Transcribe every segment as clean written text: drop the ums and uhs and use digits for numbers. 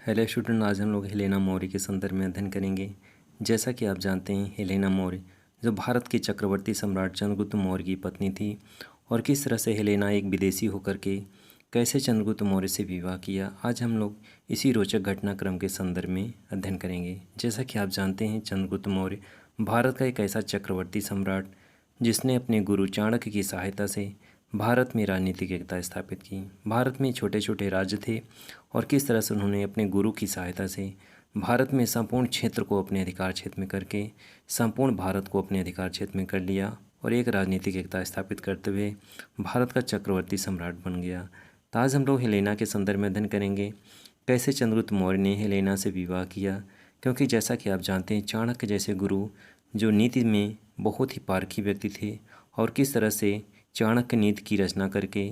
Hello student, आज हम लोग हेलेना मौर्य के संदर्भ में अध्ययन करेंगे। जैसा कि आप जानते हैं, हेलेना मौर्य जो भारत के चक्रवर्ती सम्राट चंद्रगुप्त मौर्य की पत्नी थी और किस तरह से हेलेना एक विदेशी होकर के कैसे चंद्रगुप्त मौर्य से विवाह किया, आज हम लोग इसी रोचक घटनाक्रम के संदर्भ में अध्ययन करेंगे। जैसा कि आप जानते हैं, चंद्रगुप्त मौर्य भारत का एक ऐसा चक्रवर्ती सम्राट जिसने अपने गुरु चाणक्य की सहायता से भारत में राजनीतिक एकता स्थापित की। भारत में छोटे छोटे राज्य थे और किस तरह से उन्होंने अपने गुरु की सहायता से भारत में संपूर्ण क्षेत्र को अपने अधिकार क्षेत्र में करके संपूर्ण भारत को अपने अधिकार क्षेत्र में कर लिया और एक राजनीतिक एकता स्थापित करते हुए भारत का चक्रवर्ती सम्राट बन गया। तो आज हम लोग हेलेना के संदर्भ में अध्ययन करेंगे कैसे चंद्रगुप्त मौर्य ने हेलेना से विवाह किया, क्योंकि जैसा कि आप जानते हैं, चाणक्य जैसे गुरु जो नीति में बहुत ही पारखी व्यक्ति थे और किस तरह से चाणक्य नीति की रचना करके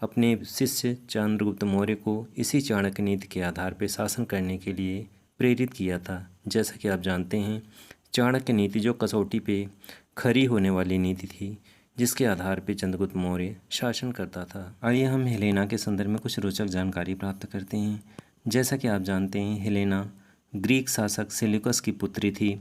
अपने शिष्य चंद्रगुप्त मौर्य को इसी चाणक्य नीति के आधार पर शासन करने के लिए प्रेरित किया था। जैसा कि आप जानते हैं, चाणक्य नीति जो कसौटी पे खरी होने वाली नीति थी, जिसके आधार पर चंद्रगुप्त मौर्य शासन करता था। आइए हम हेलेना के संदर्भ में कुछ रोचक जानकारी प्राप्त करते हैं। जैसा कि आप जानते हैं, हेलेना ग्रीक शासक सेल्यूकस की पुत्री थी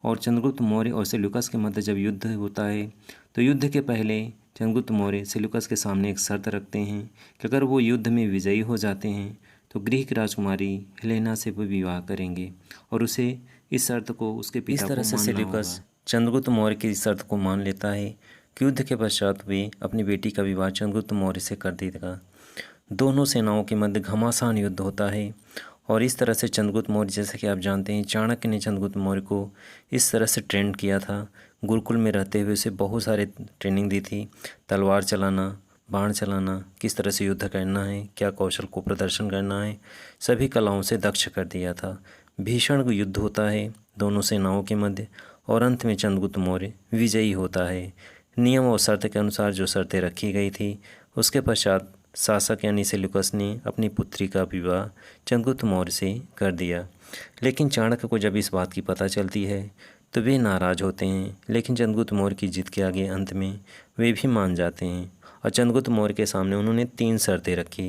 और चंद्रगुप्त मौर्य और सेल्यूकस के मध्य जब युद्ध होता है तो युद्ध के पहले चंद्रगुप्त मौर्य सेल्यूकस के सामने एक शर्त रखते हैं कि अगर वो युद्ध में विजयी हो जाते हैं तो ग्रीक राजकुमारी हेलेना से वो विवाह करेंगे और उसे इस शर्त को उसके पिता को मानना होगा। इस तरह से सेल्यूकस चंद्रगुप्त मौर्य की इस शर्त को मान लेता है कि युद्ध के पश्चात वे अपनी बेटी का विवाह चंद्रगुप्त मौर्य से कर देगा। दोनों सेनाओं के मध्य घमासान युद्ध होता है और इस तरह से चंद्रगुप्त मौर्य, जैसे कि आप जानते हैं, चाणक्य ने चंद्रगुप्त मौर्य को इस तरह से ट्रेंड किया था। गुरुकुल में रहते हुए उसे बहुत सारे ट्रेनिंग दी थी, तलवार चलाना, बाण चलाना, किस तरह से युद्ध करना है, क्या कौशल को प्रदर्शन करना है, सभी कलाओं से दक्ष कर दिया था। भीषण युद्ध होता है दोनों सेनाओं के मध्य और अंत में चंद्रगुप्त मौर्य विजयी होता है। नियम और शर्त के अनुसार जो शर्तें रखी गई थी उसके पश्चात शासक यानी सेल्यूकस ने अपनी पुत्री का विवाह चंद्रगुप्त मौर्य से कर दिया। लेकिन चाणक्य को जब इस बात की पता चलती है तो वे नाराज़ होते हैं, लेकिन चंद्रगुप्त मौर्य की जिद के आगे अंत में वे भी मान जाते हैं और चंद्रगुप्त मौर्य के सामने उन्होंने 3 शर्तें रखी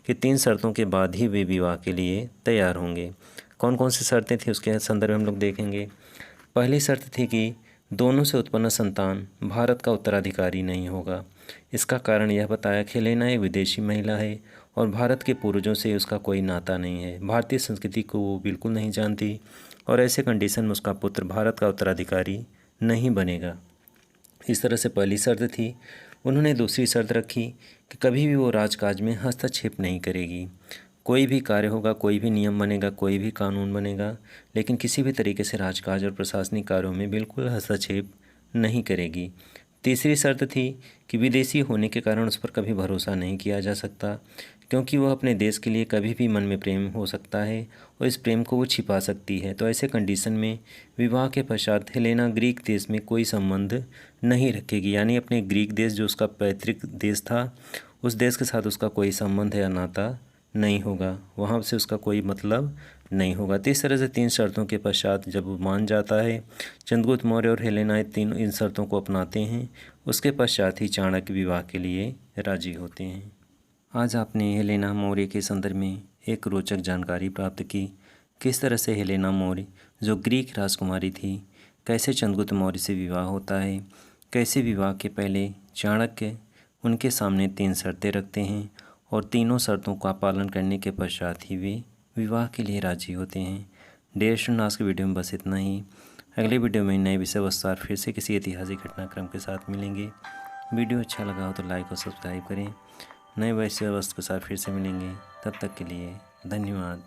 कि 3 शर्तों के बाद ही वे विवाह के लिए तैयार होंगे। कौन कौन सी शर्तें थी उसके संदर्भ में हम लोग देखेंगे। पहली शर्त थी कि दोनों से उत्पन्न संतान भारत का उत्तराधिकारी नहीं होगा। इसका कारण यह बताया कि हेलेना एक विदेशी महिला है और भारत के पूर्वजों से उसका कोई नाता नहीं है, भारतीय संस्कृति को वो बिल्कुल नहीं जानती और ऐसे कंडीशन में उसका पुत्र भारत का उत्तराधिकारी नहीं बनेगा। इस तरह से पहली शर्त थी। उन्होंने दूसरी शर्त रखी कि कभी भी वो राजकाज में हस्तक्षेप नहीं करेगी। कोई भी कार्य होगा, कोई भी नियम बनेगा, कोई भी कानून बनेगा, लेकिन किसी भी तरीके से राजकाज और प्रशासनिक कार्यों में बिल्कुल हस्तक्षेप नहीं करेगी। तीसरी शर्त थी कि विदेशी होने के कारण उस पर कभी भरोसा नहीं किया जा सकता, क्योंकि वह अपने देश के लिए कभी भी मन में प्रेम हो सकता है और इस प्रेम को वो छिपा सकती है। तो ऐसे कंडीशन में विवाह के पश्चात हेलेना ग्रीक देश में कोई संबंध नहीं रखेगी, यानी अपने ग्रीक देश जो उसका पैतृक देश था उस देश के साथ उसका कोई संबंध या नाता नहीं होगा, वहाँ से उसका कोई मतलब नहीं होगा। तो इस तरह से 3 शर्तों के पश्चात जब वो मान जाता है, चंद्रगुप्त मौर्य और हेलेना इन शर्तों को अपनाते हैं, उसके पश्चात ही चाणक्य विवाह के लिए राजी होते हैं। आज आपने हेलेना मौर्य के संदर्भ में एक रोचक जानकारी प्राप्त की। किस तरह से हेलेना मौर्य जो ग्रीक राजकुमारी थी, कैसे चंद्रगुप्त मौर्य से विवाह होता है, कैसे विवाह के पहले चाणक्य उनके सामने 3 शर्तें रखते हैं और तीनों शर्तों का पालन करने के पश्चात ही वे विवाह के लिए राजी होते हैं। डियर स्टूडेंट, आज के वीडियो में बस इतना ही। अगले वीडियो में नए विषय वस्तु फिर से किसी ऐतिहासिक घटनाक्रम के साथ मिलेंगे। वीडियो अच्छा लगा हो तो लाइक और सब्सक्राइब करें। नए विषय वस्तु के साथ फिर से मिलेंगे, तब तक के लिए धन्यवाद।